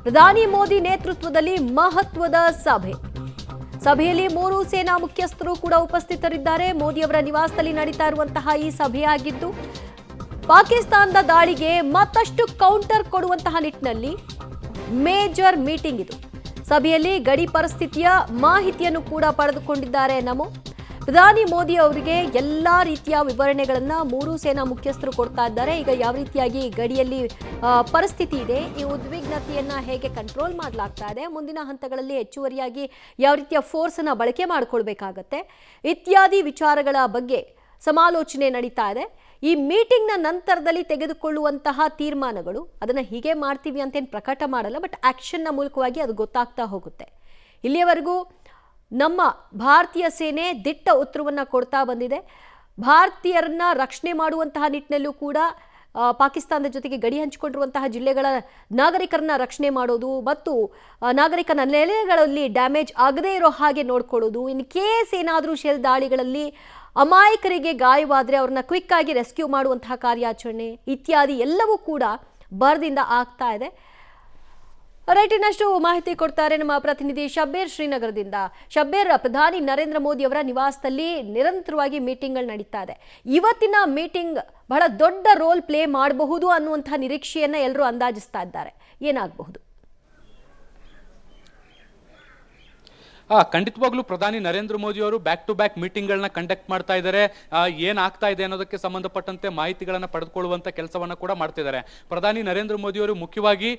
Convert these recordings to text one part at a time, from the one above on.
ಪ್ರಧಾನಿ ಮೋದಿ ನೇತೃತ್ವದಲ್ಲಿ ಮಹತ್ವದ ಸಭೆಯಲ್ಲಿ 3 ಸೇನಾ ಮುಖ್ಯಸ್ಥರು ಕೂಡ ಉಪಸ್ಥಿತರಿದ್ದಾರೆ. ಮೋದಿ ಅವರ ನಿವಾಸದಲ್ಲಿ ನಡೀತಾ ಇರುವಂತಹ ಈ ಸಭೆಯಾಗಿದ್ದು ಪಾಕಿಸ್ತಾನದ ದಾಳಿಗೆ ಮತ್ತಷ್ಟು ಕೌಂಟರ್ ಕೊಡುವಂತಹ ನಿಟ್ಟಿನಲ್ಲಿ ಮೇಜರ್ ಮೀಟಿಂಗ್ ಇದು. ಸಭೆಯಲ್ಲಿ ಗಡಿ ಪರಿಸ್ಥಿತಿಯ ಮಾಹಿತಿಯನ್ನು ಕೂಡ ಪಡೆದುಕೊಂಡಿದ್ದಾರೆ. ಪ್ರಧಾನಿ ಮೋದಿ ಅವರಿಗೆ ಎಲ್ಲಾ ರೀತಿಯ ವಿವರಣೆಗಳನ್ನ 3 ಸೇನಾ ಮುಖ್ಯಸ್ಥರು ಕೊಡ್ತಾ ಇದ್ದಾರೆ. ಈಗ ಯಾವ ರೀತಿಯಾಗಿ ಗಡಿಯಲ್ಲಿ ಪರಿಸ್ಥಿತಿ ಇದೆ, ಈ ಉದ್ವಿಗ್ನತೆಯನ್ನ ಹೇಗೆ ಕಂಟ್ರೋಲ್ ಮಾಡಲಾಗ್ತಾ ಇದೆ, ಮುಂದಿನ ಹಂತಗಳಲ್ಲಿ ಹೆಚ್ಚುವರಿಯಾಗಿ ಯಾವ ರೀತಿಯ ಫೋರ್ಸ್ ಅನ್ನ ಬಳಕೆ ಮಾಡಿಕೊಳ್ಬೇಕಾಗತ್ತೆ ಇತ್ಯಾದಿ ವಿಚಾರಗಳ ಬಗ್ಗೆ ಸಮಾಲೋಚನೆ ನಡೀತಾ ಇದೆ. ಈ ಮೀಟಿಂಗ್ನ ನಂತರದಲ್ಲಿ ತೆಗೆದುಕೊಳ್ಳುವಂತಹ ತೀರ್ಮಾನಗಳು ಅದನ್ನ ಹೀಗೆ ಮಾಡ್ತೀವಿ ಅಂತೇನು ಪ್ರಕಟ ಮಾಡಲ್ಲ, ಬಟ್ ಆಕ್ಷನ್ನ ಮೂಲಕವಾಗಿ ಅದು ಗೊತ್ತಾಗ್ತಾ ಹೋಗುತ್ತೆ. ಇಲ್ಲಿಯವರೆಗೂ ನಮ್ಮ ಭಾರತೀಯ ಸೇನೆ ದಿಟ್ಟ ಉತ್ತರವನ್ನು ಕೊಡ್ತಾ ಬಂದಿದೆ. ಭಾರತೀಯರನ್ನ ರಕ್ಷಣೆ ಮಾಡುವಂತಹ ನಿಟ್ಟಿನಲ್ಲೂ ಕೂಡ ಪಾಕಿಸ್ತಾನದ ಜೊತೆಗೆ ಗಡಿ ಹಂಚಿಕೊಂಡಿರುವಂತಹ ಜಿಲ್ಲೆಗಳ ನಾಗರಿಕರನ್ನ ರಕ್ಷಣೆ ಮಾಡೋದು ಮತ್ತು ನಾಗರಿಕನ ನೆಲೆಗಳಲ್ಲಿ ಡ್ಯಾಮೇಜ್ ಆಗದೇ ಇರೋ ಹಾಗೆ ನೋಡ್ಕೊಳ್ಳೋದು, ಇನ್ ಕೇಸ್ ಏನಾದರೂ ಶೆಲ್ ದಾಳಿಗಳಲ್ಲಿ ಅಮಾಯಕರಿಗೆ ಗಾಯವಾದರೆ ಅವ್ರನ್ನ ಕ್ವಿಕ್ ಆಗಿ ರೆಸ್ಕ್ಯೂ ಮಾಡುವಂತಹ ಕಾರ್ಯಾಚರಣೆ ಇತ್ಯಾದಿ ಎಲ್ಲವೂ ಕೂಡ ಭರದಿಂದ ಆಗ್ತಾ ಇದೆ. ರೈಟ್, ಇನ್ನಷ್ಟು ಮಾಹಿತಿ ಕೊಡ್ತಾರೆ ನಮ್ಮ ಪ್ರತಿನಿಧಿ ಶಬ್ಬೀರ್ ಶ್ರೀನಗರದಿಂದ. ಶಬ್ಬೀರ್, ಪ್ರಧಾನಿ ನರೇಂದ್ರ ಮೋದಿ ಅವರ ನಿವಾಸದಲ್ಲಿ ನಿರಂತರವಾಗಿ ಮೀಟಿಂಗ್ಗಳು ನಡೀತಾ ಇದೆ. ಇವತ್ತಿನ ಮೀಟಿಂಗ್ ಬಹಳ ದೊಡ್ಡ ರೋಲ್ ಪ್ಲೇ ಮಾಡಬಹುದು ಅನ್ನುವಂತಹ ನಿರೀಕ್ಷೆಯನ್ನ ಎಲ್ಲರೂ ಅಂದಾಜಿಸ್ತಾ ಇದ್ದಾರೆ. ಏನಾಗಬಹುದು? ಖಂಡಿತವಾಗ್ಲೂ ಪ್ರಧಾನಿ ನರೇಂದ್ರ ಮೋದಿ ಅವರು ಬ್ಯಾಕ್ ಟು ಬ್ಯಾಕ್ ಮೀಟಿಂಗ್ಗಳನ್ನ ಕಂಡಕ್ಟ್ ಮಾಡ್ತಾ ಇದ್ದಾರೆ. ಏನಾಗ್ತಾ ಇದೆ ಅನ್ನೋದಕ್ಕೆ ಸಂಬಂಧಪಟ್ಟಂತೆ ಮಾಹಿತಿಗಳನ್ನ ಪಡೆದುಕೊಳ್ಳುವಂತ ಕೆಲಸವನ್ನ ಕೂಡ ಮಾಡ್ತಿದ್ದಾರೆ. ಪ್ರಧಾನಿ ನರೇಂದ್ರ ಮೋದಿ ಅವರು ಮುಖ್ಯವಾಗಿ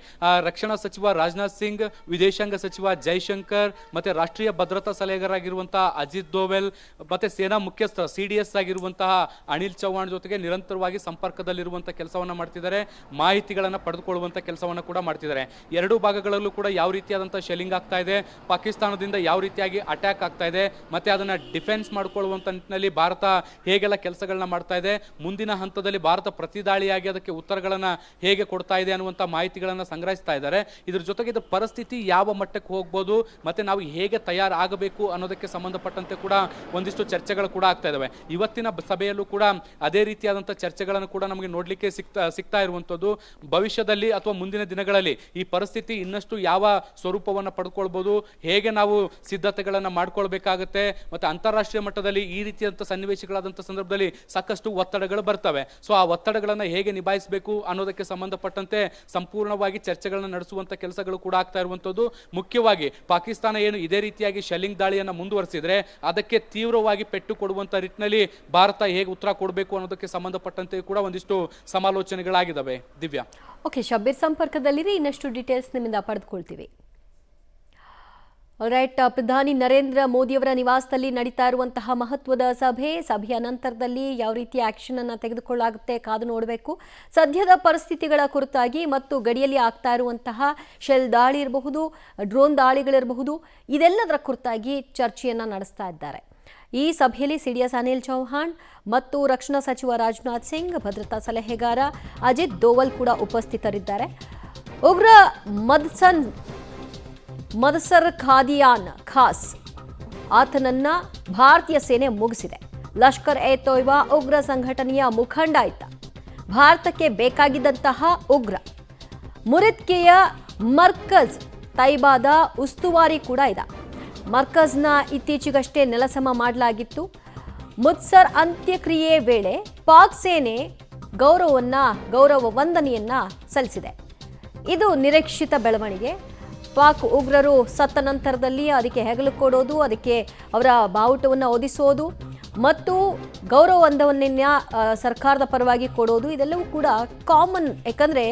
ರಕ್ಷಣಾ ಸಚಿವ ರಾಜನಾಥ್ ಸಿಂಗ್, ವಿದೇಶಾಂಗ ಸಚಿವ ಜೈಶಂಕರ್, ಮತ್ತೆ ರಾಷ್ಟ್ರೀಯ ಭದ್ರತಾ ಸಲಹೆಗಾರರಾಗಿರುವಂತಹ ಅಜಿತ್ ದೋವೆಲ್, ಮತ್ತೆ ಸೇನಾ ಮುಖ್ಯಸ್ಥ CDS ಆಗಿರುವಂತಹ ಅನಿಲ್ ಚೌಹಾಣ್ ಜೊತೆಗೆ ನಿರಂತರವಾಗಿ ಸಂಪರ್ಕದಲ್ಲಿರುವಂತಹ ಕೆಲಸವನ್ನ ಮಾಡ್ತಿದ್ದಾರೆ. ಮಾಹಿತಿಗಳನ್ನ ಪಡೆದುಕೊಳ್ಳುವಂತ ಕೆಲಸವನ್ನ ಕೂಡ ಮಾಡ್ತಿದ್ದಾರೆ. ಎರಡೂ ಭಾಗಗಳಲ್ಲೂ ಕೂಡ ಯಾವ ರೀತಿಯಾದಂತಹ ಶೆಲ್ಲಿಂಗ್ ಆಗ್ತಾ ಇದೆ, ಪಾಕಿಸ್ತಾನದಿಂದ ಯಾವ ರೀತಿಯಾಗಿ ಅಟ್ಯಾಕ್ ಆಗ್ತಾ ಇದೆ, ಮತ್ತೆ ಅದನ್ನ ಡಿಫೆನ್ಸ್ ಮಾಡಿಕೊಳ್ಳುವಂತ ನಿಟ್ಟಿನಲ್ಲಿ ಭಾರತ ಹೇಗೆಲ್ಲ ಕೆಲಸಗಳನ್ನ ಮಾಡ್ತಾ ಇದೆ, ಮುಂದಿನ ಹಂತದಲ್ಲಿ ಭಾರತ ಪ್ರತಿದಾಳಿಯಾಗಿ ಅದಕ್ಕೆ ಉತ್ತರಗಳನ್ನ ಹೇಗೆ ಕೊಡ್ತಾ ಇದೆ ಅನ್ನುವಂತ ಮಾಹಿತಿಗಳನ್ನ ಸಂಗ್ರಹಿಸ್ತಾ ಇದ್ದಾರೆ. ಇದ್ರ ಜೊತೆಗೆ ಇದು ಪರಿಸ್ಥಿತಿ ಯಾವ ಮಟ್ಟಕ್ಕೆ ಹೋಗ್ಬೋದು ಮತ್ತೆ ನಾವು ಹೇಗೆ ತಯಾರಾಗಬೇಕು ಅನ್ನೋದಕ್ಕೆ ಸಂಬಂಧಪಟ್ಟಂತೆ ಕೂಡ ಒಂದಿಷ್ಟು ಚರ್ಚೆಗಳು ಕೂಡ ಆಗ್ತಾ ಇದಾವೆ. ಇವತ್ತಿನ ಸಭೆಯಲ್ಲೂ ಕೂಡ ಅದೇ ರೀತಿಯಾದಂತಹ ಚರ್ಚೆಗಳನ್ನು ಕೂಡ ನಮಗೆ ನೋಡ್ಲಿಕ್ಕೆ ಸಿಗ್ತಾ ಇರುವಂತದ್ದು. ಭವಿಷ್ಯದಲ್ಲಿ ಅಥವಾ ಮುಂದಿನ ದಿನಗಳಲ್ಲಿ ಈ ಪರಿಸ್ಥಿತಿ ಇನ್ನಷ್ಟು ಯಾವ ಸ್ವರೂಪವನ್ನು ಪಡ್ಕೊಳ್ಬಹುದು, ಹೇಗೆ ನಾವು ಸಿದ್ಧತೆಗಳನ್ನ ಮಾಡ್ಕೊಳ್ಬೇಕಾಗತ್ತೆ, ಮತ್ತೆ ಅಂತಾರಾಷ್ಟ್ರೀಯ ಮಟ್ಟದಲ್ಲಿ ಈ ರೀತಿಯಂತ ಸನ್ನಿವೇಶಗಳಾದಂಥ ಸಂದರ್ಭದಲ್ಲಿ ಸಾಕಷ್ಟು ಒತ್ತಡಗಳು ಬರ್ತವೆ. ಸೊ ಆ ಒತ್ತಡಗಳನ್ನ ಹೇಗೆ ನಿಭಾಯಿಸಬೇಕು ಅನ್ನೋದಕ್ಕೆ ಸಂಬಂಧಪಟ್ಟಂತೆ ಸಂಪೂರ್ಣವಾಗಿ ಚರ್ಚೆಗಳನ್ನ ನಡೆಸುವಂತ ಕೆಲಸಗಳು ಕೂಡ ಆಗ್ತಾ ಇರುವಂತದ್ದು. ಮುಖ್ಯವಾಗಿ ಪಾಕಿಸ್ತಾನ ಏನು ಇದೇ ರೀತಿಯಾಗಿ ಶೆಲ್ಲಿಂಗ್ ದಾಳಿಯನ್ನ ಮುಂದುವರಿಸಿದ್ರೆ ಅದಕ್ಕೆ ತೀವ್ರವಾಗಿ ಪೆಟ್ಟು ಕೊಡುವಂತ ನಿಟ್ಟಿನಲ್ಲಿ ಭಾರತ ಹೇಗೆ ಉತ್ತರ ಕೊಡಬೇಕು ಅನ್ನೋದಕ್ಕೆ ಸಂಬಂಧಪಟ್ಟಂತೆ ಕೂಡ ಒಂದಿಷ್ಟು ಸಮಾಲೋಚನೆಗಳಾಗಿದ್ದಾವೆ. ದಿವ್ಯಾ. ಓಕೆ ಶಬ್ಬೀರ್, ಸಂಪರ್ಕದಲ್ಲಿರಿ, ಇನ್ನಷ್ಟು ಡೀಟೇಲ್ಸ್ ನಿಮ್ಮಿಂದ ಪಡೆದುಕೊಳ್ತೀವಿ. ರೈಟ್, ಪ್ರಧಾನಿ ನರೇಂದ್ರ ಮೋದಿಯವರ ನಿವಾಸದಲ್ಲಿ ನಡೀತಾ ಇರುವಂತಹ ಮಹತ್ವದ ಸಭೆಯ ನಂತರದಲ್ಲಿ ಯಾವ ರೀತಿಯ ಆಕ್ಷನ್ ಅನ್ನು ತೆಗೆದುಕೊಳ್ಳಾಗುತ್ತೆ ಕಾದು ನೋಡಬೇಕು. ಸದ್ಯದ ಪರಿಸ್ಥಿತಿಗಳ ಕುರಿತಾಗಿ ಮತ್ತು ಗಡಿಯಲ್ಲಿ ಆಗ್ತಾ ಇರುವಂತಹ ಶೆಲ್ ದಾಳಿ ಇರಬಹುದು, ಡ್ರೋನ್ ದಾಳಿಗಳಿರಬಹುದು, ಇದೆಲ್ಲದರ ಕುರಿತಾಗಿ ಚರ್ಚೆಯನ್ನು ನಡೆಸ್ತಾ ಇದ್ದಾರೆ. ಈ ಸಭೆಯಲ್ಲಿ CDS ಅನಿಲ್ ಚೌಹಾಣ್ ಮತ್ತು ರಕ್ಷಣಾ ಸಚಿವ ರಾಜನಾಥ್ ಸಿಂಗ್, ಭದ್ರತಾ ಸಲಹೆಗಾರ ಅಜಿತ್ ದೋವಲ್ ಕೂಡ ಉಪಸ್ಥಿತರಿದ್ದಾರೆ. ಉಗ್ರ ಮದಸರ್ ಖಾದಿಯಾನ್ ಖಾಸ್ ಆತನನ್ನ ಭಾರತೀಯ ಸೇನೆ ಮುಗಿಸಿದೆ. ಲಷ್ಕರ್ ಎ ತೊಯ್ಬಾ ಉಗ್ರ ಸಂಘಟನೆಯ ಮುಖಂಡ ಇದ್ದ. ಭಾರತಕ್ಕೆ ಬೇಕಾಗಿದ್ದಂತಹ ಉಗ್ರ. ಮುರಿದ್ಕೆಯ ಮರ್ಕಜ್ ತೈಬಾದ ಉಸ್ತುವಾರಿ ಕೂಡ ಇದೆ. ಮರ್ಕಜ್ನ ಇತ್ತೀಚೆಗಷ್ಟೇ ನೆಲಸಮ ಮಾಡಲಾಗಿತ್ತು. ಮುತ್ಸರ್ ಅಂತ್ಯಕ್ರಿಯೆ ವೇಳೆ ಪಾಕ್ ಸೇನೆ ಗೌರವ ವಂದನೆಯನ್ನ ಸಲ್ಲಿಸಿದೆ. ಇದು ನಿರೀಕ್ಷಿತ ಬೆಳವಣಿಗೆ. ಪಾಕ್ ಉಗ್ರರು ಸತ್ತ ನಂತರದಲ್ಲಿ ಅದಕ್ಕೆ ಹೆಗಲು ಕೊಡೋದು, ಅದಕ್ಕೆ ಅವರ ಬಾವುಟವನ್ನು ಒದಿಸೋದು ಮತ್ತು ಗೌರವ ವಂದನೆಯನ್ನ ಸರ್ಕಾರದ ಪರವಾಗಿ ಕೊಡೋದು, ಇದೆಲ್ಲವೂ ಕೂಡ ಕಾಮನ್. ಯಾಕಂದರೆ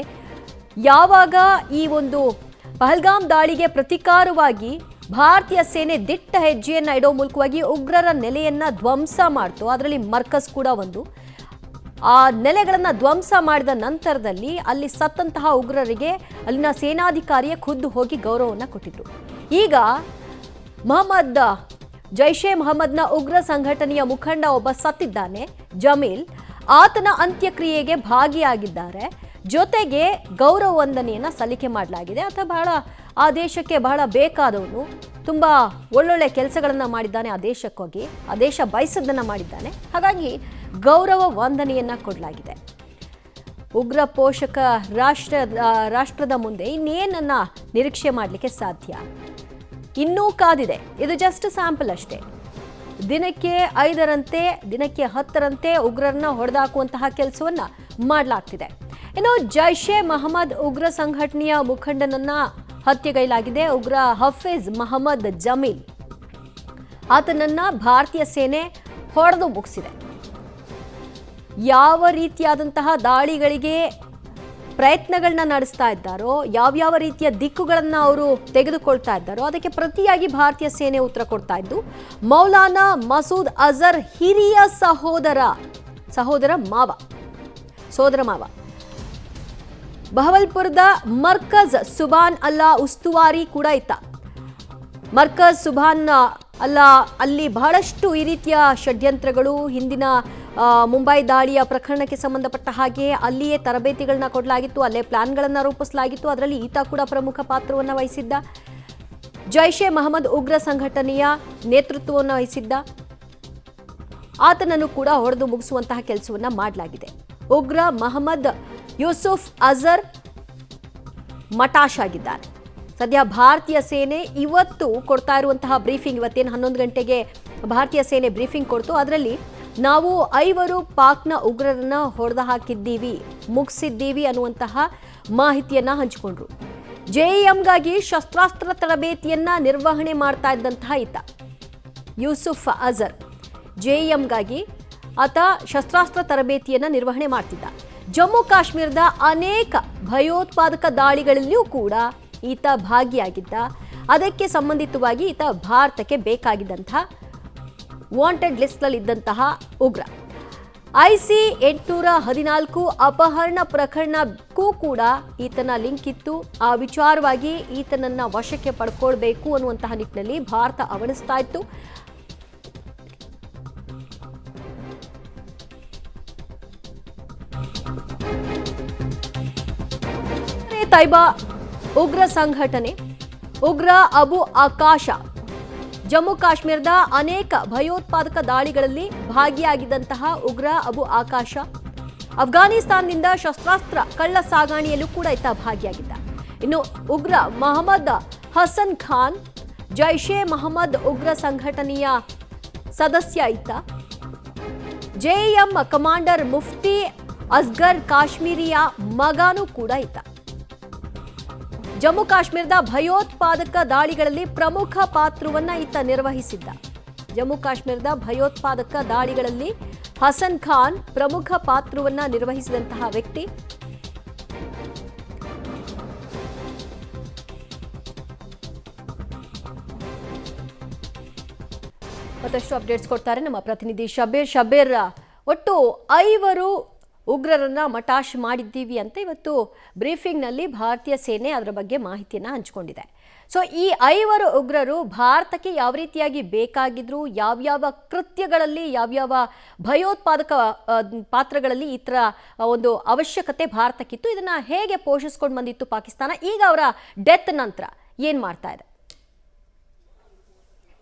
ಯಾವಾಗ ಈ ಒಂದು ಪಹಲ್ಗಾಮ್ ದಾಳಿಗೆ ಪ್ರತಿಕಾರವಾಗಿ ಭಾರತೀಯ ಸೇನೆ ದಿಟ್ಟ ಹೆಜ್ಜೆಯನ್ನು ಇಡೋ ಮೂಲಕವಾಗಿ ಉಗ್ರರ ನೆಲೆಯನ್ನು ಧ್ವಂಸ ಮಾಡ್ತು, ಅದರಲ್ಲಿ ಮರ್ಕಸ್ ಕೂಡ ಒಂದು. ಆ ನೆಲೆಗಳನ್ನು ಧ್ವಂಸ ಮಾಡಿದ ನಂತರದಲ್ಲಿ ಅಲ್ಲಿ ಸತ್ತಂತಹ ಉಗ್ರರಿಗೆ ಅಲ್ಲಿನ ಸೇನಾಧಿಕಾರಿಯೇ ಖುದ್ದು ಹೋಗಿ ಗೌರವವನ್ನು ಕೊಟ್ಟಿದ್ರು. ಈಗ ಜೈಷೆ ಮೊಹಮ್ಮದ್ನ ಉಗ್ರ ಸಂಘಟನೆಯ ಮುಖಂಡ ಒಬ್ಬ ಸತ್ತಿದ್ದಾನೆ, ಜಮೀಲ್. ಆತನ ಅಂತ್ಯಕ್ರಿಯೆಗೆ ಭಾಗಿಯಾಗಿದ್ದಾರೆ. ಜೊತೆಗೆ ಗೌರವ ವಂದನೆಯನ್ನು ಸಲ್ಲಿಕೆ ಮಾಡಲಾಗಿದೆ. ಆ ದೇಶಕ್ಕೆ ಬಹಳ ಬೇಕಾದವನು, ತುಂಬ ಒಳ್ಳೊಳ್ಳೆ ಕೆಲಸಗಳನ್ನು ಮಾಡಿದ್ದಾನೆ, ಆ ದೇಶಕ್ಕೋಗಿ ಆ ದೇಶ ಬಯಸದನ್ನು ಮಾಡಿದ್ದಾನೆ. ಹಾಗಾಗಿ ಗೌರವ ವಂದನೆಯನ್ನು ಕೊಡಲಾಗಿದೆ. ಉಗ್ರ ಪೋಷಕ ರಾಷ್ಟ್ರದ ಮುಂದೆ ಇನ್ನೇನನ್ನ ನಿರೀಕ್ಷೆ ಮಾಡಲಿಕ್ಕೆ ಸಾಧ್ಯ? ಇನ್ನೂ ಕಾದಿದೆ. ಇದು ಜಸ್ಟ್ ಸ್ಯಾಂಪಲ್ ಅಷ್ಟೇ. ದಿನಕ್ಕೆ 5ರಂತೆ, ದಿನಕ್ಕೆ 10ರಂತೆ ಉಗ್ರರನ್ನ ಹೊಡೆದಾಕುವಂತಹ ಕೆಲಸವನ್ನ ಮಾಡಲಾಗ್ತಿದೆ. ಇನ್ನು ಜೈಷೆ ಮಹಮ್ಮದ್ ಉಗ್ರ ಸಂಘಟನೆಯ ಮುಖಂಡನನ್ನ ಹತ್ಯೆಗೈಲಾಗಿದೆ. ಉಗ್ರ ಹಫೀಜ್ ಮಹಮ್ಮದ್ ಜಮೀಲ್, ಆತನನ್ನ ಭಾರತೀಯ ಸೇನೆ ಹೊಡೆದು ಮುಗಿಸಿದೆ. ಯಾವ ರೀತಿಯಾದಂತಹ ದಾಳಿಗಳಿಗೆ ಪ್ರಯತ್ನಗಳನ್ನ ನಡೆಸ್ತಾ ಇದ್ದಾರೋ, ಯಾವ್ಯಾವ ರೀತಿಯ ದಿಕ್ಕುಗಳನ್ನು ಅವರು ತೆಗೆದುಕೊಳ್ತಾ ಇದ್ದಾರೋ ಅದಕ್ಕೆ ಪ್ರತಿಯಾಗಿ ಭಾರತೀಯ ಸೇನೆ ಉತ್ತರ ಕೊಡ್ತಾ ಇದ್ದು, ಮೌಲಾನಾ ಮಸೂದ್ ಅಜರ್ ಹಿರಿಯ ಸಹೋದರ ಮಾವ ಬಹವಲ್ಪುರದ ಮರ್ಕಜ್ ಸುಬಾನ್ ಅಲ್ಲಾ ಉಸ್ತುವಾರಿ ಕೂಡ ಇತ್ತ. ಮರ್ಕಜ್ ಸುಬಾನ್ ಅಲ್ಲಾ ಅಲ್ಲಿ ಬಹಳಷ್ಟು ಈ ರೀತಿಯ ಷಡ್ಯಂತ್ರಗಳು, ಹಿಂದಿನ ಮುಂಬೈ ದಾಳಿಯ ಪ್ರಕರಣಕ್ಕೆ ಸಂಬಂಧಪಟ್ಟ ಹಾಗೆ ಅಲ್ಲಿಯೇ ತರಬೇತಿಗಳನ್ನ ಕೊಡಲಾಗಿತ್ತು, ಅಲ್ಲೇ ಪ್ಲಾನ್ಗಳನ್ನು ರೂಪಿಸಲಾಗಿತ್ತು. ಅದರಲ್ಲಿ ಈತ ಕೂಡ ಪ್ರಮುಖ ಪಾತ್ರವನ್ನು ವಹಿಸಿದ್ದ. ಜೈಷೆ ಮಹಮ್ಮದ್ ಉಗ್ರ ಸಂಘಟನೆಯ ನೇತೃತ್ವವನ್ನು ವಹಿಸಿದ್ದ. ಆತನನ್ನು ಕೂಡ ಹೊಡೆದು ಮುಗಿಸುವಂತಹ ಕೆಲಸವನ್ನ ಮಾಡಲಾಗಿದೆ. ಉಗ್ರ ಮಹಮ್ಮದ್ ಯೂಸುಫ್ ಅಜರ್ ಮಟಾಶ್ ಆಗಿದ್ದಾರೆ. ಸದ್ಯ ಭಾರತೀಯ ಸೇನೆ ಇವತ್ತು ಕೊಡ್ತಾ ಇರುವಂತಹ ಬ್ರೀಫಿಂಗ್, ಇವತ್ತೇನು 11 ಗಂಟೆಗೆ ಭಾರತೀಯ ಸೇನೆ ಬ್ರೀಫಿಂಗ್ ಕೊಡ್ತು, ಅದರಲ್ಲಿ ನಾವು 5 ಪಾಕ್ನ ಉಗ್ರರನ್ನ ಹೊಡೆದು ಹಾಕಿದ್ದೀವಿ, ಮುಗಿಸಿದ್ದೀವಿ ಅನ್ನುವಂತಹ ಮಾಹಿತಿಯನ್ನ ಹಂಚಿಕೊಂಡ್ರು. ಜೆಇಎಂಗಾಗಿ ಶಸ್ತ್ರಾಸ್ತ್ರ ತರಬೇತಿಯನ್ನ ನಿರ್ವಹಣೆ ಮಾಡ್ತಾ ಇದ್ದಂತಹ ಈತ ಯೂಸುಫ್ ಅಜರ್, ಜೆಇಎಂಗಾಗಿ ಆತ ಶಸ್ತ್ರಾಸ್ತ್ರ ತರಬೇತಿಯನ್ನ ನಿರ್ವಹಣೆ ಮಾಡ್ತಿದ್ದ. ಜಮ್ಮು ಕಾಶ್ಮೀರದ ಅನೇಕ ಭಯೋತ್ಪಾದಕ ದಾಳಿಗಳಲ್ಲಿಯೂ ಕೂಡ ಈತ ಭಾಗಿಯಾಗಿದ್ದ. ಅದಕ್ಕೆ ಸಂಬಂಧಿತವಾಗಿ ಈತ ಭಾರತಕ್ಕೆ ಬೇಕಾಗಿದ್ದಂಥ ವಾಂಟೆಡ್ ಲಿಸ್ಟ್ನಲ್ಲಿ ಇದ್ದಂತಹ ಉಗ್ರ. IC 814 ಅಪಹರಣ ಪ್ರಕರಣಕ್ಕೂ ಕೂಡ ಈತನ ಲಿಂಕ್ ಇತ್ತು. ಆ ವಿಚಾರವಾಗಿ ಈತನನ್ನ ವಶಕ್ಕೆ ಪಡ್ಕೊಳ್ಬೇಕು ಅನ್ನುವಂತಹ ನಿಟ್ಟಿನಲ್ಲಿ ಭಾರತ ಅವಣಿಸ್ತಾ ಇತ್ತು. ತೈಬಾ ಉಗ್ರ ಸಂಘಟನೆ, ಉಗ್ರ ಅಬು ಆಕಾಶ ಜಮ್ಮು ಕಾಶ್ಮೀರದ ಅನೇಕ ಭಯೋತ್ಪಾದಕ ದಾಳಿಗಳಲ್ಲಿ ಭಾಗಿಯಾಗಿದ್ದಂತಹ ಉಗ್ರ ಅಬು ಆಕಾಶ ಅಫ್ಘಾನಿಸ್ತಾನದಿಂದ ಶಸ್ತ್ರಾಸ್ತ್ರ ಕಳ್ಳ ಸಾಗಾಣಿಯಲ್ಲೂ ಕೂಡ ಈತ ಭಾಗಿಯಾಗಿದ್ದ. ಇನ್ನು ಉಗ್ರ ಮೊಹಮ್ಮದ್ ಹಸನ್ ಖಾನ್ ಜೈಷೆ ಮಹಮ್ಮದ್ ಉಗ್ರ ಸಂಘಟನೆಯ ಸದಸ್ಯ ಈತ. ಜೆಇಎಂ ಕಮಾಂಡರ್ ಮುಫ್ತಿ ಅಸ್ಗರ್ ಕಾಶ್ಮೀರಿಯ ಮಗನೂ ಕೂಡ ಈತ. ಜಮ್ಮು ಕಾಶ್ಮೀರದ ಭಯೋತ್ಪಾದಕ ದಾಳಿಗಳಲ್ಲಿ ಪ್ರಮುಖ ಪಾತ್ರವನ್ನ ಈತ ನಿರ್ವಹಿಸಿದ್ದ. ಜಮ್ಮು ಕಾಶ್ಮೀರದ ಭಯೋತ್ಪಾದಕ ದಾಳಿಗಳಲ್ಲಿ ಹಸನ್ ಖಾನ್ ಪ್ರಮುಖ ಪಾತ್ರವನ್ನ ನಿರ್ವಹಿಸಿದಂತಹ ವ್ಯಕ್ತಿ. ಮತ್ತಷ್ಟು ಅಪ್ಡೇಟ್ಸ್ ಕೊಡ್ತಾರೆ ನಮ್ಮ ಪ್ರತಿನಿಧಿ ಶಬೀರ್. ಒಟ್ಟು 5 ಉಗ್ರರನ್ನ ಮಟಾಶ್ ಮಾಡಿದ್ದೀವಿ ಅಂತ ಇವತ್ತು ಬ್ರೀಫಿಂಗ್ನಲ್ಲಿ ಭಾರತೀಯ ಸೇನೆ ಅದರ ಬಗ್ಗೆ ಮಾಹಿತಿಯನ್ನು ಹಂಚಿಕೊಂಡಿದೆ. ಸೊ ಈ 5 ಉಗ್ರರು ಭಾರತಕ್ಕೆ ಯಾವ ರೀತಿಯಾಗಿ ಬೇಕಾಗಿದ್ರು, ಯಾವ್ಯಾವ ಕೃತ್ಯಗಳಲ್ಲಿ, ಯಾವ್ಯಾವ ಭಯೋತ್ಪಾದಕ ಪಾತ್ರಗಳಲ್ಲಿ ಈ ಥರ ಒಂದು ಅವಶ್ಯಕತೆ ಭಾರತಕ್ಕಿತ್ತು, ಇದನ್ನ ಹೇಗೆ ಪೋಷಿಸ್ಕೊಂಡು ಬಂದಿತ್ತು ಪಾಕಿಸ್ತಾನ, ಈಗ ಅವರ ಡೆತ್ ನಂತರ ಏನು ಮಾಡ್ತಾ ಇದೆ?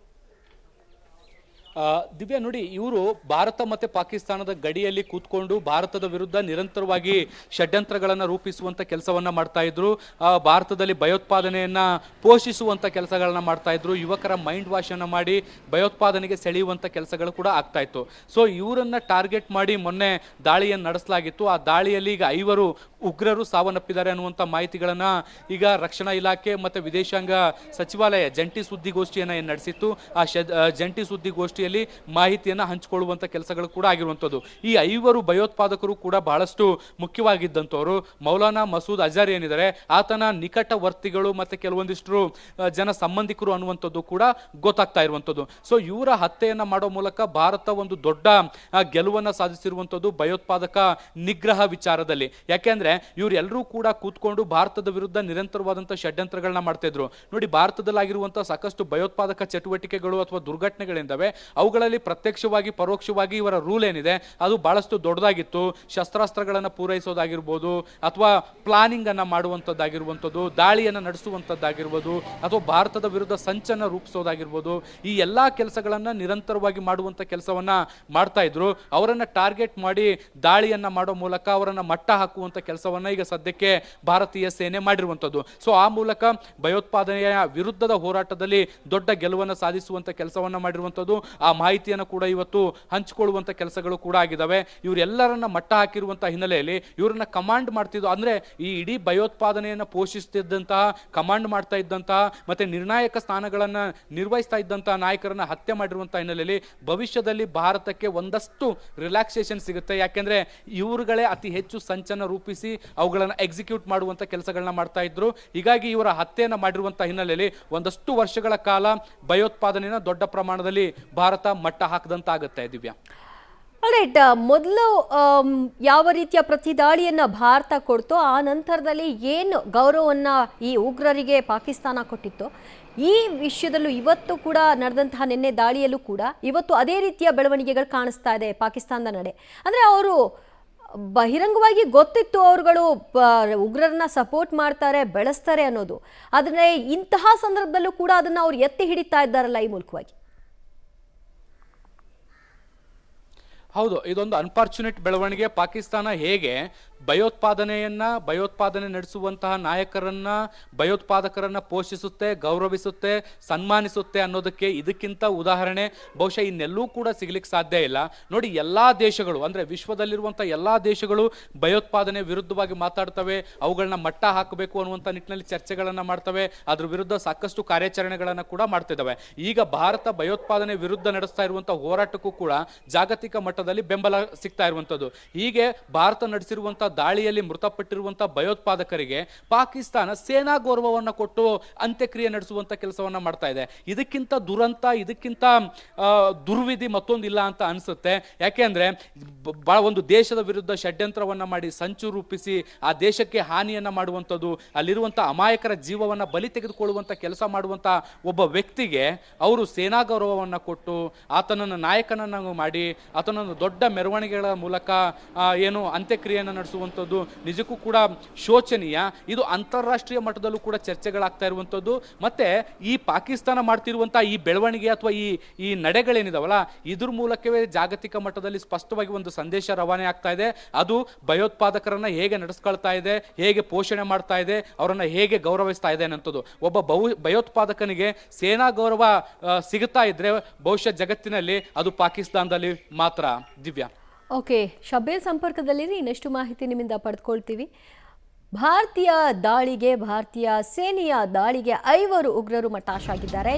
ದಿವ್ಯಾ ನೋಡಿ, ಇವರು ಭಾರತ ಮತ್ತು ಪಾಕಿಸ್ತಾನದ ಗಡಿಯಲ್ಲಿ ಕೂತ್ಕೊಂಡು ಭಾರತದ ವಿರುದ್ಧ ನಿರಂತರವಾಗಿ ಷಡ್ಯಂತ್ರಗಳನ್ನು ರೂಪಿಸುವಂಥ ಕೆಲಸವನ್ನು ಮಾಡ್ತಾ ಇದ್ರು. ಭಾರತದಲ್ಲಿ ಭಯೋತ್ಪಾದನೆಯನ್ನು ಪೋಷಿಸುವಂಥ ಕೆಲಸಗಳನ್ನ ಮಾಡ್ತಾ ಇದ್ರು. ಯುವಕರ ಮೈಂಡ್ ವಾಶನ್ನು ಮಾಡಿ ಭಯೋತ್ಪಾದನೆಗೆ ಸೆಳೆಯುವಂಥ ಕೆಲಸಗಳು ಕೂಡ ಆಗ್ತಾ ಇತ್ತು. ಸೊ ಇವರನ್ನು ಟಾರ್ಗೆಟ್ ಮಾಡಿ ಮೊನ್ನೆ ದಾಳಿಯನ್ನು ನಡೆಸಲಾಗಿತ್ತು. ಆ ದಾಳಿಯಲ್ಲಿ ಈಗ 5 ಉಗ್ರರು ಸಾವನ್ನಪ್ಪಿದ್ದಾರೆ ಅನ್ನುವಂಥ ಮಾಹಿತಿಗಳನ್ನು ಈಗ ರಕ್ಷಣಾ ಇಲಾಖೆ ಮತ್ತು ವಿದೇಶಾಂಗ ಸಚಿವಾಲಯ ಜಂಟಿ ಸುದ್ದಿಗೋಷ್ಠಿಯನ್ನು ಏನು ನಡೆಸಿತ್ತು, ಆ ಜಂಟಿ ಸುದ್ದಿಗೋಷ್ಠಿಯಲ್ಲಿ ಮಾಹಿತಿಯನ್ನು ಹಂಚಿಕೊಳ್ಳುವಂಥ ಕೆಲಸಗಳು ಕೂಡ ಆಗಿರುವಂಥದ್ದು. ಈ 5 ಭಯೋತ್ಪಾದಕರು ಕೂಡ ಬಹಳಷ್ಟು ಮುಖ್ಯವಾಗಿದ್ದಂಥವರು. ಮೌಲಾನಾ ಮಸೂದ್ ಅಜರ್ ಏನಿದ್ದಾರೆ, ಆತನ ನಿಕಟವರ್ತಿಗಳು ಮತ್ತು ಕೆಲವೊಂದಿಷ್ಟು ಜನ ಸಂಬಂಧಿಕರು ಅನ್ನುವಂಥದ್ದು ಕೂಡ ಗೊತ್ತಾಗ್ತಾ ಇರುವಂಥದ್ದು. ಸೊ ಇವರ ಹತ್ಯೆಯನ್ನು ಮಾಡೋ ಮೂಲಕ ಭಾರತ ಒಂದು ದೊಡ್ಡ ಗೆಲುವನ್ನು ಸಾಧಿಸಿರುವಂಥದ್ದು ಭಯೋತ್ಪಾದಕ ನಿಗ್ರಹ ವಿಚಾರದಲ್ಲಿ. ಯಾಕೆಂದ್ರೆ ಇವರೆಲ್ಲರೂ ಕೂಡ ಕೂತ್ಕೊಂಡು ಭಾರತದ ವಿರುದ್ಧ ನಿರಂತರವಾದಂತಹ ಷಡ್ಯಂತ್ರಗಳನ್ನ ಮಾಡ್ತಾ ಇದ್ರು. ನೋಡಿ, ಭಾರತದಲ್ಲಾಗಿರುವಂತಹ ಸಾಕಷ್ಟು ಭಯೋತ್ಪಾದಕ ಚಟುವಟಿಕೆಗಳು ಅಥವಾ ದುರ್ಘಟನೆಗಳಿಂದವೆ. ಅವುಗಳಲ್ಲಿ ಪ್ರತ್ಯಕ್ಷವಾಗಿ ಪರೋಕ್ಷವಾಗಿ ಇವರ ರೂಲ್ ಏನಿದೆ ಅದು ಬಹಳಷ್ಟು ದೊಡ್ಡದಾಗಿತ್ತು. ಶಸ್ತ್ರಾಸ್ತ್ರಗಳನ್ನು ಪೂರೈಸೋದಾಗಿರ್ಬೋದು, ಅಥವಾ ಪ್ಲಾನಿಂಗ್ ಅನ್ನ ಮಾಡುವಂಥದ್ದಾಗಿರುವಂಥದ್ದು, ದಾಳಿಯನ್ನು ನಡೆಸುವಂಥದ್ದಾಗಿರ್ಬೋದು, ಅಥವಾ ಭಾರತದ ವಿರುದ್ಧ ಸಂಚನ್ನು ರೂಪಿಸೋದಾಗಿರ್ಬೋದು, ಈ ಎಲ್ಲಾ ಕೆಲಸಗಳನ್ನ ನಿರಂತರವಾಗಿ ಮಾಡುವಂತ ಕೆಲಸವನ್ನ ಮಾಡ್ತಾ ಇದ್ರು. ಅವರನ್ನ ಟಾರ್ಗೆಟ್ ಮಾಡಿ ದಾಳಿಯನ್ನ ಮಾಡೋ ಮೂಲಕ ಅವರನ್ನ ಮಟ್ಟ ಹಾಕುವಂತ ಕೆಲಸವನ್ನ ಈಗ ಸದ್ಯಕ್ಕೆ ಭಾರತೀಯ ಸೇನೆ ಮಾಡಿರುವಂತದ್ದು. ಸೊ ಆ ಮೂಲಕ ಭಯೋತ್ಪಾದನೆಯ ವಿರುದ್ಧದ ಹೋರಾಟದಲ್ಲಿ ದೊಡ್ಡ ಗೆಲುವನ್ನು ಸಾಧಿಸುವಂತ ಕೆಲಸವನ್ನ ಮಾಡಿರುವಂತದ್ದು. ಆ ಮಾಹಿತಿಯನ್ನು ಕೂಡ ಇವತ್ತು ಹಂಚಿಕೊಳ್ಳುವಂತ ಕೆಲಸಗಳು ಕೂಡ ಆಗಿದ್ದಾವೆ. ಇವರೆಲ್ಲರನ್ನ ಮಟ್ಟ ಹಾಕಿರುವಂತಹ ಹಿನ್ನೆಲೆಯಲ್ಲಿ ಇವರನ್ನ ಕಮಾಂಡ್ ಮಾಡ್ತಿದ್ದು, ಅಂದ್ರೆ ಈ ಇಡೀ ಭಯೋತ್ಪಾದನೆಯನ್ನ ಪೋಷಿಸುತ್ತಿದ್ದಂತಹ, ಕಮಾಂಡ್ ಮಾಡ್ತಾ ಇದ್ದಂತಹ, ಮತ್ತೆ ನಿರ್ಣಾಯಕ ಸ್ಥಾನಗಳನ್ನ ನಿರ್ವಹಿಸ್ತಾ ಇದ್ದಂತಹ ನಾಯಕರನ್ನ ಹತ್ಯೆ ಮಾಡಿರುವಂತಹ ಹಿನ್ನೆಲೆಯಲ್ಲಿ ಭವಿಷ್ಯದಲ್ಲಿ ಭಾರತಕ್ಕೆ ಒಂದಷ್ಟು ರಿಲ್ಯಾಕ್ಸೇಷನ್ ಸಿಗುತ್ತೆ. ಯಾಕೆಂದ್ರೆ ಇವರುಗಳೇ ಅತಿ ಹೆಚ್ಚು ಸಂಚನ ರೂಪಿಸಿ ಅವುಗಳನ್ನ ಎಕ್ಸಿಕ್ಯೂಟ್ ಮಾಡುವಂತ ಕೆಲಸಗಳನ್ನ ಮಾಡ್ತಾ ಇದ್ರು. ಹೀಗಾಗಿ ಇವರ ಹತ್ಯೆಯನ್ನ ಮಾಡಿರುವಂತಹ ಹಿನ್ನೆಲೆಯಲ್ಲಿ ಒಂದಷ್ಟು ವರ್ಷಗಳ ಕಾಲ ಭಯೋತ್ಪಾದನೆಯನ್ನ ದೊಡ್ಡ ಪ್ರಮಾಣದಲ್ಲಿ ಭಾರತ ಮಟ್ಟ ಹಾಕದಂತಾಗುತ್ತೆ. ದಿವ್ಯಾ, ರೈಟ್, ಮೊದಲು ಯಾವ ರೀತಿಯ ಪ್ರತಿದಾಳಿಯನ್ನ ಭಾರತ ಕೊಡ್ತೋ ಆ ನಂತರದಲ್ಲಿ ಏನು ಗೌರವವನ್ನ ಈ ಉಗ್ರರಿಗೆ ಪಾಕಿಸ್ತಾನ ಕೊಟ್ಟಿತ್ತು, ಈ ವಿಷಯದಲ್ಲೂ ಇವತ್ತು ಕೂಡ ನಡೆದಂತಹ ನಿನ್ನೆ ದಾಳಿಯಲ್ಲೂ ಕೂಡ ಇವತ್ತು ಅದೇ ರೀತಿಯ ಬೆಳವಣಿಗೆಗಳು ಕಾಣಿಸ್ತಾ ಇದೆ ಪಾಕಿಸ್ತಾನದ ನಡೆ. ಅಂದರೆ ಅವರು ಬಹಿರಂಗವಾಗಿ ಗೊತ್ತಿತ್ತು ಅವರುಗಳು ಉಗ್ರರನ್ನ ಸಪೋರ್ಟ್ ಮಾಡ್ತಾರೆ, ಬೆಳೆಸ್ತಾರೆ ಅನ್ನೋದು. ಆದರೆ ಇಂತಹ ಸಂದರ್ಭದಲ್ಲೂ ಕೂಡ ಅದನ್ನು ಅವ್ರು ಎತ್ತಿ ಹಿಡಿತಾ ಇದ್ದಾರಲ್ಲ ಈ ಮೂಲಕವಾಗಿ. ಹೌದು, ಇದೊಂದು ಅನ್ಫಾರ್ಚುನೇಟ್ ಬೆಳವಣಿಗೆ. ಪಾಕಿಸ್ತಾನ ಹೇಗೆ ಭಯೋತ್ಪಾದನೆ ನಡೆಸುವಂತಹ ನಾಯಕರನ್ನ, ಭಯೋತ್ಪಾದಕರನ್ನ ಪೋಷಿಸುತ್ತೆ, ಗೌರವಿಸುತ್ತೆ, ಸನ್ಮಾನಿಸುತ್ತೆ ಅನ್ನೋದಕ್ಕೆ ಇದಕ್ಕಿಂತ ಉದಾಹರಣೆ ಬಹುಶಃ ಇನ್ನೆಲ್ಲೂ ಕೂಡ ಸಿಗ್ಲಿಕ್ಕೆ ಸಾಧ್ಯ ಇಲ್ಲ. ನೋಡಿ, ಎಲ್ಲಾ ದೇಶಗಳು, ಅಂದ್ರೆ ವಿಶ್ವದಲ್ಲಿರುವಂತಹ ಎಲ್ಲಾ ದೇಶಗಳು ಭಯೋತ್ಪಾದನೆ ವಿರುದ್ಧವಾಗಿ ಮಾತಾಡ್ತವೆ, ಅವುಗಳನ್ನ ಮಟ್ಟ ಹಾಕಬೇಕು ಅನ್ನುವಂಥ ನಿಟ್ಟಿನಲ್ಲಿ ಚರ್ಚೆಗಳನ್ನ ಮಾಡ್ತವೆ, ಅದ್ರ ವಿರುದ್ಧ ಸಾಕಷ್ಟು ಕಾರ್ಯಾಚರಣೆಗಳನ್ನ ಕೂಡ ಮಾಡ್ತಿದ್ದಾವೆ. ಈಗ ಭಾರತ ಭಯೋತ್ಪಾದನೆ ವಿರುದ್ಧ ನಡೆಸ್ತಾ ಇರುವಂತಹ ಹೋರಾಟಕ್ಕೂ ಕೂಡ ಜಾಗತಿಕ ಮಟ್ಟದಲ್ಲಿ ಬೆಂಬಲ ಸಿಗ್ತಾ ಇರುವಂತದ್ದು. ಹೀಗೆ ಭಾರತ ನಡೆಸಿರುವಂತಹ ದಾಳಿಯಲ್ಲಿ ಮೃತಪಟ್ಟಿರುವಂತಹ ಭಯೋತ್ಪಾದಕರಿಗೆ ಪಾಕಿಸ್ತಾನ ಸೇನಾ ಗೌರವವನ್ನು ಕೊಟ್ಟು ಅಂತ್ಯಕ್ರಿಯೆ ನಡೆಸುವಂತ ಕೆಲಸವನ್ನ ಮಾಡ್ತಾ ಇದೆ. ಇದಕ್ಕಿಂತ ದುರಂತ, ಇದಕ್ಕಿಂತ ದುರ್ವಿಧಿ ಮತ್ತೊಂದಿಲ್ಲ ಅಂತ ಅನ್ಸುತ್ತೆ. ಯಾಕೆಂದ್ರೆ ಒಂದು ದೇಶದ ವಿರುದ್ಧ ಷಡ್ಯಂತ್ರವನ್ನ ಮಾಡಿ ಸಂಚು ರೂಪಿಸಿ ಆ ದೇಶಕ್ಕೆ ಹಾನಿಯನ್ನ ಮಾಡುವಂಥದ್ದು, ಅಲ್ಲಿರುವಂತಹ ಅಮಾಯಕರ ಜೀವವನ್ನ ಬಲಿ ತೆಗೆದುಕೊಳ್ಳುವಂತ ಕೆಲಸ ಮಾಡುವಂತ ಒಬ್ಬ ವ್ಯಕ್ತಿಗೆ ಅವರು ಸೇನಾ ಗೌರವವನ್ನ ಕೊಟ್ಟು ಆತನನ್ನು ನಾಯಕನನ್ನಾಗಿ ಮಾಡಿ ಆತನನ್ನು ದೊಡ್ಡ ಮೆರವಣಿಗೆಗಳ ಮೂಲಕ ಏನು ಅಂತ್ಯಕ್ರಿಯೆಯನ್ನು ನಡೆಸುವಂಥದ್ದು ನಿಜಕ್ಕೂ ಕೂಡ ಶೋಚನೀಯ. ಇದು ಅಂತಾರಾಷ್ಟ್ರೀಯ ಮಟ್ಟದಲ್ಲೂ ಕೂಡ ಚರ್ಚೆಗಳಾಗ್ತಾ ಇರುವಂಥದ್ದು. ಮತ್ತೆ ಈ ಪಾಕಿಸ್ತಾನ ಮಾಡ್ತಿರುವಂತಹ ಈ ಬೆಳವಣಿಗೆ ಅಥವಾ ಈ ನಡೆಗಳೇನಿದಾವಲ್ಲ, ಇದ್ರ ಮೂಲಕವೇ ಜಾಗತಿಕ ಮಟ್ಟದಲ್ಲಿ ಸ್ಪಷ್ಟವಾಗಿ ಒಂದು ಸಂದೇಶ ರವಾನೆ ಆಗ್ತಾ ಇದೆ. ಅದು ಭಯೋತ್ಪಾದಕರನ್ನ ಹೇಗೆ ನಡೆಸ್ಕೊಳ್ತಾ ಇದೆ, ಹೇಗೆ ಪೋಷಣೆ ಮಾಡ್ತಾ ಇದೆ, ಅವರನ್ನ ಹೇಗೆ ಗೌರವಿಸ್ತಾ ಇದೆ ಅನ್ನೋದು. ಒಬ್ಬ ಭಯೋತ್ಪಾದಕನಿಗೆ ಸೇನಾ ಗೌರವ ಸಿಗುತ್ತಾ ಇದ್ರೆ ಬಹುಶಃ ಜಗತ್ತಿನಲ್ಲಿ ಅದು ಪಾಕಿಸ್ತಾನದಲ್ಲಿ ಮಾತ್ರ. ದಿವ್ಯಾ, ಓಕೆ, ಶಬೀರ್ ಸಂಪರ್ಕದಲ್ಲಿರಿ, ಇನ್ನಷ್ಟು ಮಾಹಿತಿ ನಿಮ್ಮಿಂದ ಪಡೆದುಕೊಳ್ತೀವಿ. ಭಾರತೀಯ ಸೇನೆಯ ದಾಳಿಗೆ 5 ಉಗ್ರರು ಮಟ್ಟಾಶಾಗಿದ್ದಾರೆ.